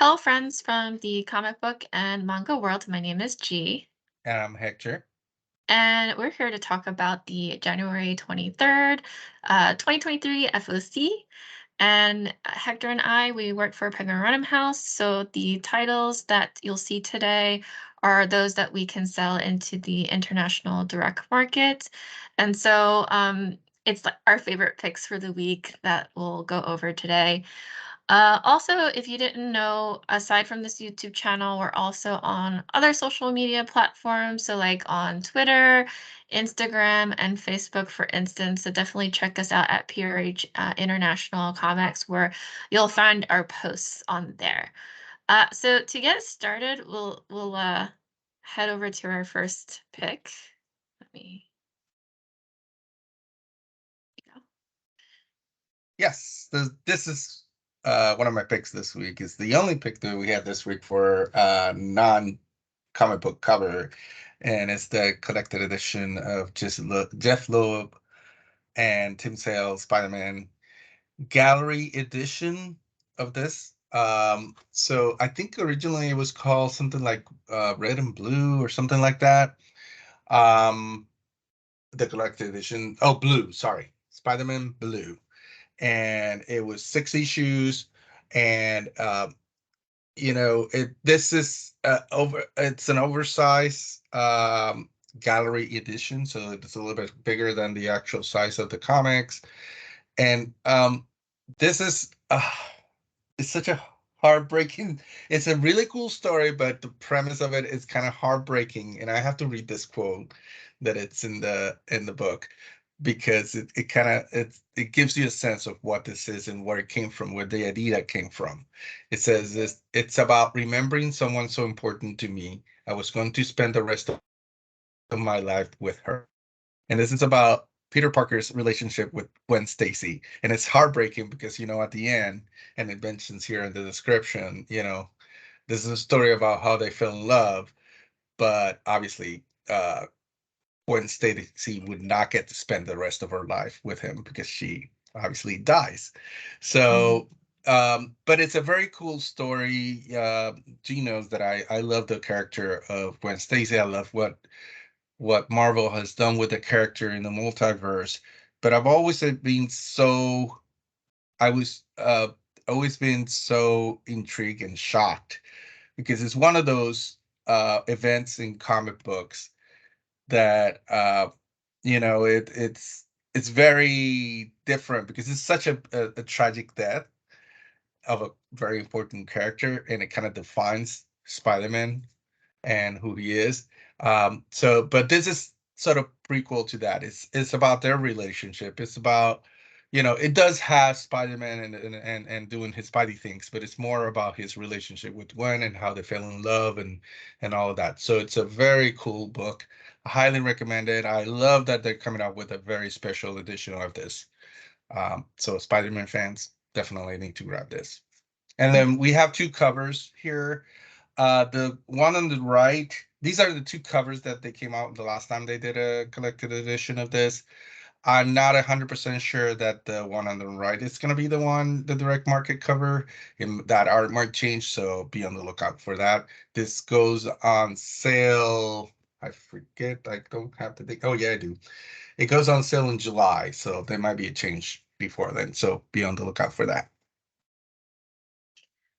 Hello, friends from the comic book and manga world. My name is G, And I'm Hector. and we're here to talk about the January 23rd, 2023 FOC. And Hector and I, we work for Penguin Random House. So the titles that you'll see today are those that we can sell into the international direct market. And so it's like our favorite picks for the week that we'll go over today. Also, if you didn't know, aside from this YouTube channel, we're also on other social media platforms. So, like on Twitter, Instagram, and Facebook, for instance. So, definitely check us out at PRH International Comics, where you'll find our posts on there. So, to get started, we'll head over to our first pick. Let me go. Yes, this is one of my picks this week. It's the only pick that we had this week for non-comic book cover, and it's the collected edition of Jeph Loeb and Tim Sale's Spider-Man Gallery edition of this. So I think originally it was called something like Red and Blue or something like that. Um, the collected edition. Oh, Blue. Sorry, Spider-Man Blue. And it was 6 issues, and this is it's an oversized gallery edition, so it's a little bit bigger than the actual size of the comics. And this is it's such a heartbreaking. It's a really cool story, but the premise of it is kind of heartbreaking, and I have to read this quote that it's in the book, because it kind of it gives you a sense of what this is and where it came from, where the idea came from. It says this: it's about remembering someone so important to me. I was going to spend the rest of my life with her. And this is about Peter Parker's relationship with Gwen Stacy. And it's heartbreaking because, at the end, and it mentions here in the description, this is a story about how they fell in love, but obviously, Gwen Stacy would not get to spend the rest of her life with him because she obviously dies. Mhm. So, but it's a very cool story. G knows that I love the character of Gwen Stacy. I love what Marvel has done with the character in the multiverse. But I've always been so I was always been so intrigued and shocked, because it's one of those events in comic books that it's very different, because it's such a tragic death of a very important character, and it kind of defines Spider-Man and who he is. But this is sort of prequel to that. It's about their relationship. It's about, it does have Spider-Man and doing his Spidey things, but it's more about his relationship with Gwen and how they fell in love and all of that. So it's a very cool book. I highly recommend it. I love that they're coming out with a very special edition of this. So Spider-Man fans definitely need to grab this. And then we have two covers here. The one on the right, these are the two covers that they came out the last time they did a collected edition of this. I'm not 100% sure that the one on the right is going to be the direct market cover. That art might change, so be on the lookout for that. This goes on sale. I forget. I don't have the date. Oh, yeah, I do. It goes on sale in July, so there might be a change before then. So be on the lookout for that.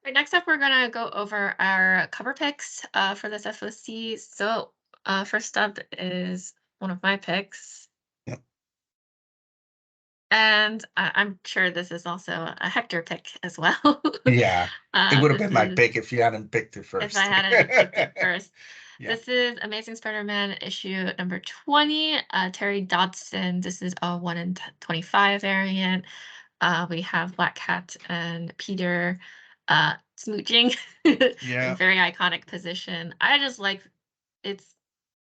Right, next up, we're gonna go over our cover picks for this FOC. So, first up is one of my picks, Yep. and I'm sure this is also a Hector pick as well. Yeah, it would have This been my is pick if you hadn't picked it if I first. hadn't picked it first. Yeah. This is Amazing Spider-Man issue number 20. Terry Dodson. This is a 1 in 25 variant. We have Black Cat and Peter smooching in Yeah. very iconic position. I just like it's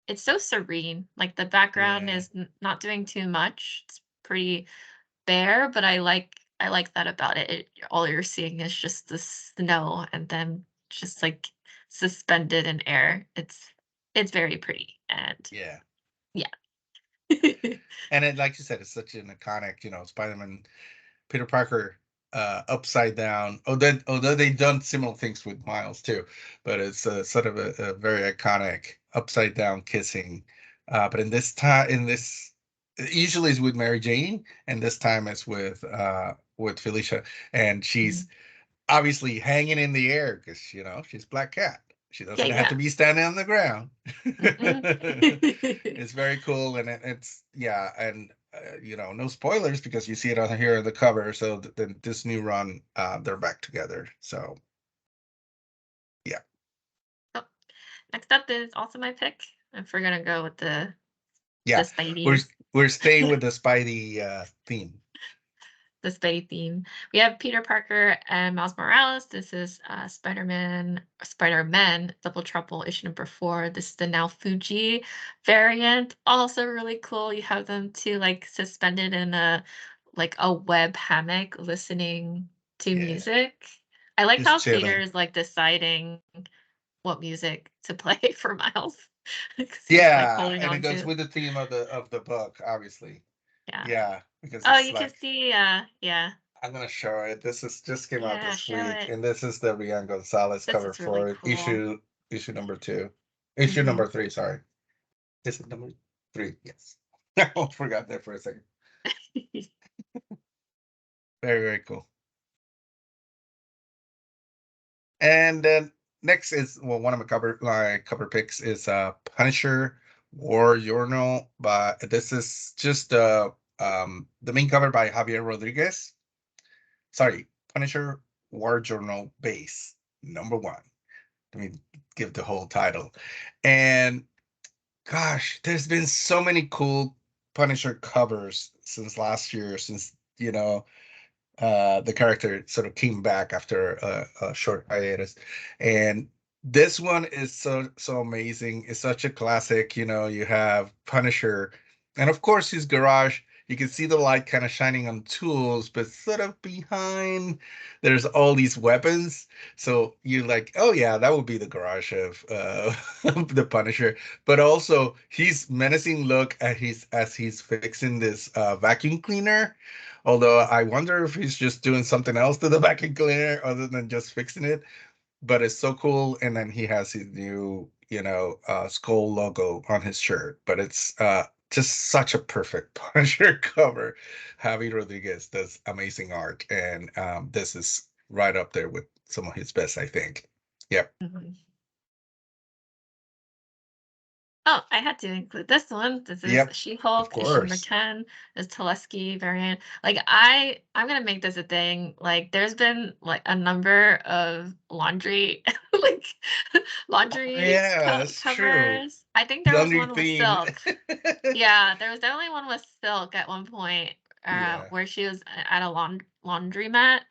it's so serene. Like the background Yeah. is not doing too much. It's pretty bare, but I like that about it. All you're seeing is just the snow and then just like suspended in air. It's very pretty and Yeah. yeah. And like you said, it's such an iconic, Spider-Man, Peter Parker. upside down. Although they've done similar things with Miles too, but it's sort of a very iconic upside down kissing. But in this usually is with Mary Jane, and this time it's with Felicia, and she's Mhm. obviously hanging in the air because she's Black Cat. She Yeah, doesn't have to yeah. be standing on the ground. Mm-mm. It's very cool, and it's yeah, and no spoilers because you see it on here on the cover. So this new run, they're back together. So yeah, Oh, next up is also my pick. If we're gonna go with the yeah, we're Spideys. we're staying with the Spidey theme. The Spidey theme. We have Peter Parker and Miles Morales. This is Spider-Man Double Trouble issue number 4. This is the now Fuji variant. Also really cool. You have them two like suspended in a web hammock listening to Yeah, music. I like just how chilling. Peter is like deciding what music to play for Miles because he's like Yeah, holding and it on goes to. with the theme of the book, obviously. Yeah. Yeah, because Oh, it's you can like see. Yeah. I'm gonna show it. This is just came out Yeah. this Show week, it. and this is the Rian Gonzalez This cover is really for cool. issue number 2, issue Mhm. number 3. Sorry, is it number 3? Yes, I forgot that for a second. Very very cool. And then next is one of my cover picks is Punisher War Journal, but this is just the main cover by Javier Rodriguez. Sorry, Punisher War Journal Base #1. Let me give the whole title. And gosh, there's been so many cool Punisher covers since last year, since the character sort of came back after a short hiatus, and this one is so amazing. It's such a classic. You have Punisher, and of course his garage. You can see the light kind of shining on tools, but sort of behind, there's all these weapons. So you're like, oh yeah, that would be the garage of of the Punisher. But also his menacing look at his as he's fixing this vacuum cleaner. Although I wonder if he's just doing something else to the vacuum cleaner other than just fixing it. But it's so cool. And then he has his new, skull logo on his shirt. But it's just such a perfect Punisher cover. Javi Rodriguez does amazing art. And this is right up there with some of his best, I think. Yep. Mhm. Oh, I had to include this one. This is Yep. Of She-Hulk, issue number course. 10, is Teleski variant. Like I'm gonna make this a thing. Like there's been like a number of laundry like Oh, laundry yeah, that's true. covers. I think there was Laundry one with themed. Silk. Yeah, there was definitely one with Silk at one point, Yeah. where she was at a laundromat.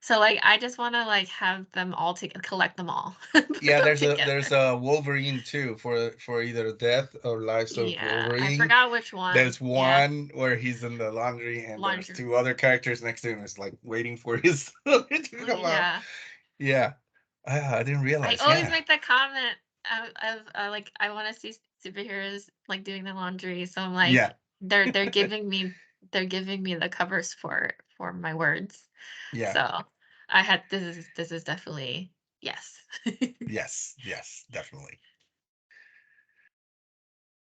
So like I just want to like have them all to collect them all, put Yeah, them there's together. a Wolverine too for either Death or Lives of Yeah, I Wolverine. forgot which one. There's Yeah, one where he's in the laundry and there's laundry. two other characters next to him is like waiting for his laundry to come out. Yeah, Yeah. I didn't I realize. always Yeah. make that comment of like I want to see superheroes like doing the laundry. So I'm Yeah. like they're giving me the covers for my words. Yeah. So I had this is definitely yes. Yes. Yes, definitely.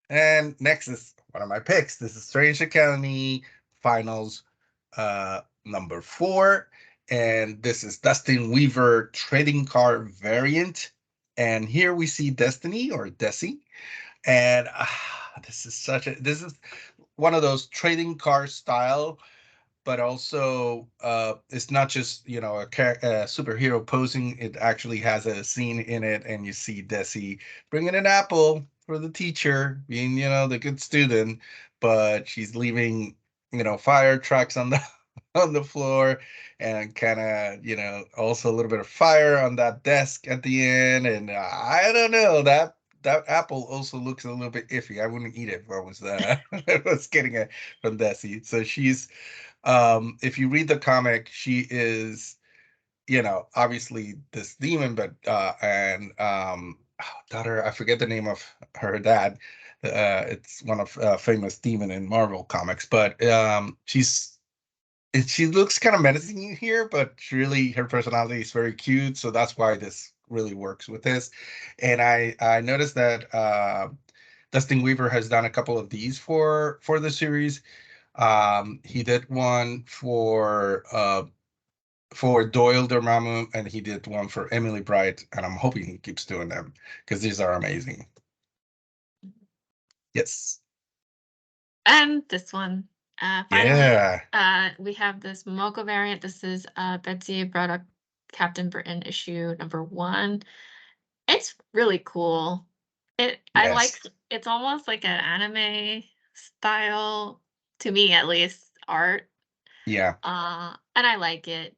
And next is one of my picks. This is Strange Academy Finals #4. And this is Dustin Weaver trading card variant. And here we see Destiny or Desi. And this is one of those trading card style, but also it's not just a superhero posing. It actually has a scene in it, and you see Desi bringing an apple for the teacher, being the good student, but she's leaving fire tracks on the on the floor, and kind of also a little bit of fire on that desk at the end, and I don't know that apple also looks a little bit iffy. I wouldn't eat it if I was I was getting it from Desi. So she's if you read the comic, she is, obviously this demon, but and daughter, I forget the name of her dad. It's one of famous demon in Marvel comics, but she's she looks kind of menacing here, but really her personality is very cute, so that's why this really works with this. And I noticed that Dustin Weaver has done a couple of these for the series. He did one for Doyle Dormammu, and he did one for Emily Bright, and I'm hoping he keeps doing them because these are amazing. Yes. And this one, finally, we have this Momoko variant. This is Betsy Braddock, Captain Britain issue #1. It's really cool. I like, Yes. it's almost like an anime style, to me at least, art. Yeah. And I like it.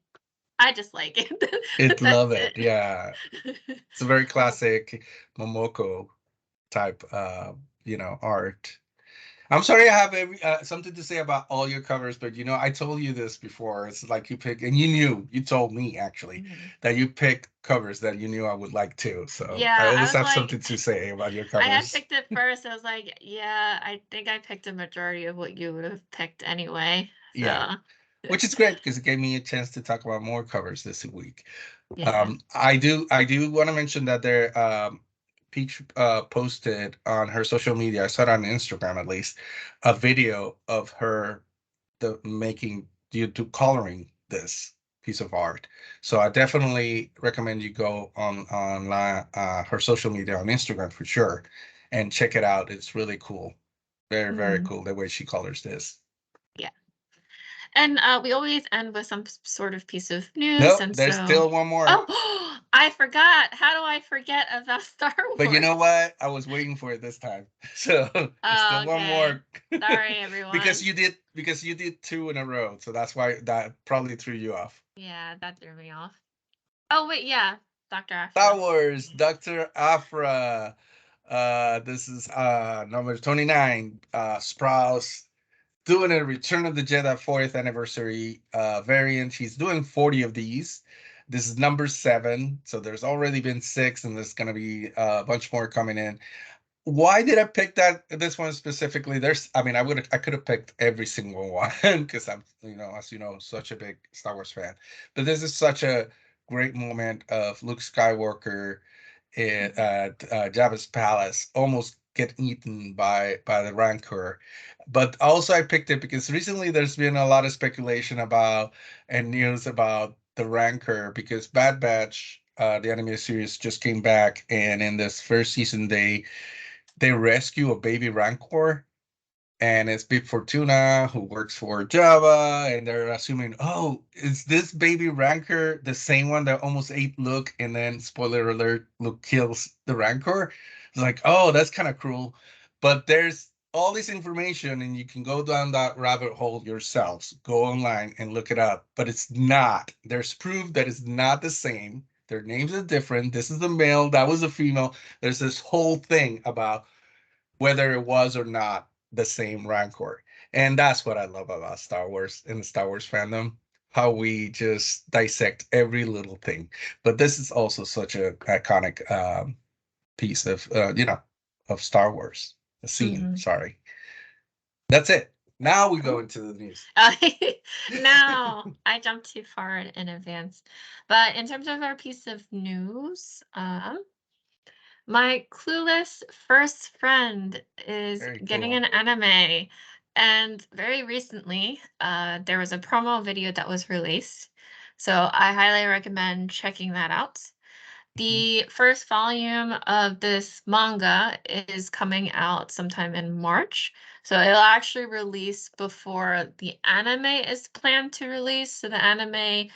I just like it. It That's love it. it. Yeah. It's a very classic Momoko type art. I'm sorry I have something to say about all your covers, but I told you this before. It's like you pick, and you told me actually Mhm. that you pick covers that you knew I would like too. So I Yeah, I always was have like, something to say about your I had covers. picked it first. I was like, yeah, I think I picked a majority of what you would have picked anyway. Yeah, So, which is great because it gave me a chance to talk about more covers this week. yeah. I do want to mention that Peach posted on her social media. I saw it on Instagram at least, a video of her the making you to coloring this piece of art. So I definitely recommend you go on her social media on Instagram for sure and check it out. It's really cool. Very, very Mhm. cool the way she colors this. Yeah. And we always end with some sort of piece of news. Nope, And there's so, still one more. oh, I forgot. How do I forget about Star But you Wars? know what? I was waiting for it this time. So there's Oh, still one okay. more. Sorry, because everyone. you did two in a row. So that's why that probably threw you off. Yeah, that threw me off. Oh, wait, yeah. Dr. Star Afra. Wars, Dr. Afra. This is number 29. Sprouse doing a Return of the Jedi 40th anniversary variant. She's doing 40 of these. This is number 7. So there's already been 6, and there's gonna be a bunch more coming in. Why did I pick this one specifically? I could have picked every single one because I'm, as you know, such a big Star Wars fan. But this is such a great moment of Luke Skywalker Mhm. at Jabba's palace, almost getting eaten by the Rancor. But also, I picked it because recently there's been a lot of speculation about and news about the Rancor because Bad Batch, the anime series, just came back, and in this first season they rescue a baby Rancor, and it's Bib Fortuna who works for Java, and they're assuming, oh, is this baby Rancor the same one that almost ate Luke? And then, spoiler alert, Luke kills the Rancor. It's like, oh, that's kind of cruel. But there's all this information, and you can go down that rabbit hole yourselves. Go online and look it up. But it's not. There's proof that it's not the same. Their names are different. This is the male, that was the female. There's this whole thing about whether it was or not the same Rancor. And that's what I love about Star Wars and the Star Wars fandom, how we just dissect every little thing. But this is also such a iconic piece of Star Wars. A scene, Mhm. sorry. That's it. Now we go Cool. into the news. Uh, no, I jumped too far in advance. But in terms of our piece of news, my Clueless first friend is Very getting cool. an anime. And very recently, there was a promo video that was released. So I highly recommend checking that out. Mhm. The first volume of this manga is coming out sometime in March. So it'll actually release before the anime is planned to release. So the anime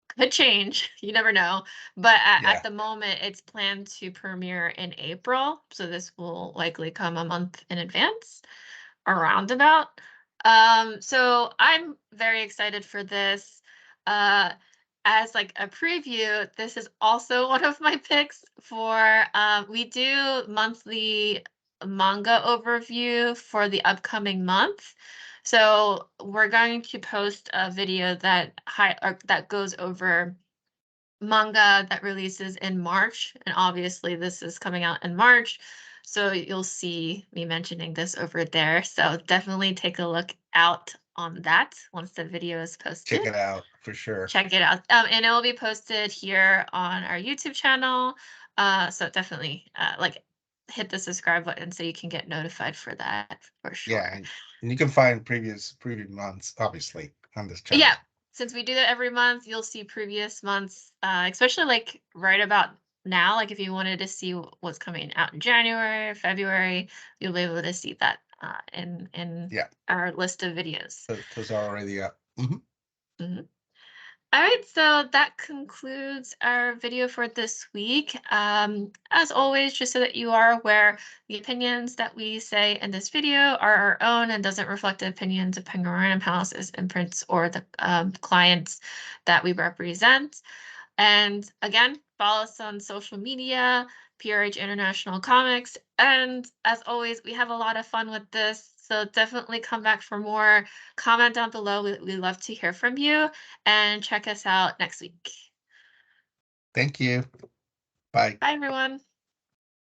could change. You never know. But at Yeah. the moment, it's planned to premiere in April. So this will likely come a month in advance or roundabout. So I'm very excited for this. Uh, as like a preview, this is also one of my picks for we do monthly manga overview for the upcoming month. So we're going to post a video that goes over manga that releases in March, and obviously this is coming out in March, so you'll see me mentioning this over there. So definitely take a look out on that once the video is Check posted. it out for sure. Check it out. And it will be posted here on our YouTube channel. So definitely like hit the subscribe button so you can get notified for that for Yeah, sure. and you can find previous months, obviously, on this Yeah, channel. since we do that every month, you'll see previous months, especially like right about now. Like if you wanted to see what's coming out in January, February, you'll be able to see that in Yeah, our list of videos. those are already up. Mhm. Mhm. All right, so that concludes our video for this week. As always, just so that you are aware, the opinions that we say in this video are our own and doesn't reflect the opinions of Penguin Random House, its imprints, or the clients that we represent. And again, follow us on social media, PRH International Comics. And as always, we have a lot of fun with this. So definitely come back for more. Comment down below. We love to hear from you. And check us out next week. Thank you. Bye. Bye, everyone.